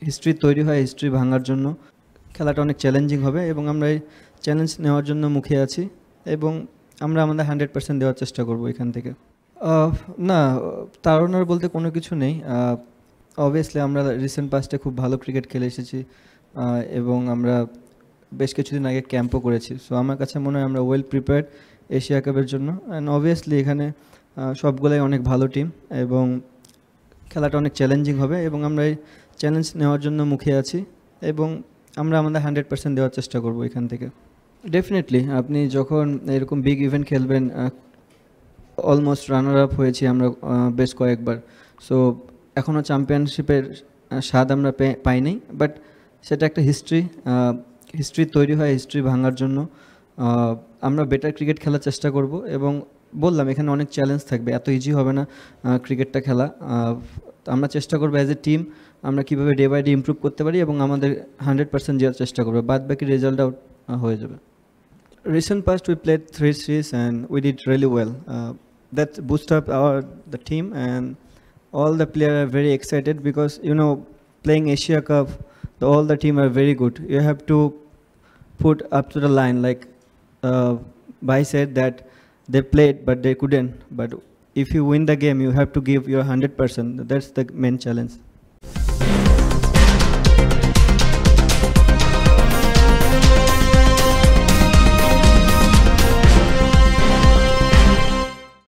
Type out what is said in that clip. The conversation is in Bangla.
হিস্ট্রি তৈরি হয় হিস্ট্রি ভাঙার জন্য। খেলাটা অনেক চ্যালেঞ্জিং হবে এবং আমরা এই চ্যালেঞ্জ নেওয়ার জন্য মুখিয়ে আছি এবং আমরা আমাদের 100% দেওয়ার চেষ্টা করব এখান থেকে। আহ, না, তাড়নার বলতে কোনো কিছু নেই। অবভিয়াসলি আমরা রিসেন্ট পাস্টে খুব ভালো ক্রিকেট খেলে এসেছি এবং আমরা বেশ কিছুদিন আগে ক্যাম্পও করেছি। সো আমার কাছে মনে হয় আমরা ওয়েল প্রিপেয়ার্ড এশিয়া কাপের জন্য। অ্যান্ড অবভিয়াসলি এখানে সবগুলাই অনেক ভালো টিম এবং খেলাটা অনেক চ্যালেঞ্জিং হবে এবং আমরা এই চ্যালেঞ্জ নেওয়ার জন্য মুখিয়ে আছি এবং আমরা আমাদের 100% দেওয়ার চেষ্টা করব এখান থেকে। ডেফিনেটলি আপনি যখন এরকম বিগ ইভেন্ট খেলবেন, অলমোস্ট রানার আপ হয়েছি আমরা বেশ কয়েকবার। সো এখনও চ্যাম্পিয়নশিপের স্বাদ আমরা পাইনি, বাট সেটা একটা হিস্ট্রি তৈরি হয় হিস্ট্রি ভাঙার জন্য। আমরা বেটার ক্রিকেট খেলার চেষ্টা করব এবং বললাম এখানে অনেক চ্যালেঞ্জ থাকবে, এত ইজি হবে না ক্রিকেটটা খেলা। আমরা চেষ্টা করবো অ্যাজ এ টিম আমরা কীভাবে ডে বাই ডে ইমপ্রুভ করতে পারি এবং আমাদের 100% দেওয়ার চেষ্টা করবো, বাদ বাকি রেজাল্ট আউট হয়ে যাবে। Recent past we played 3 series and we did really well. That boosted up the team and all the players are very excited because playing Asia Cup, all the team are very good. You have to put up to the line like Bhai said that they played but they couldn't. But if you win the game, you have to give your 100%. That's the main challenge.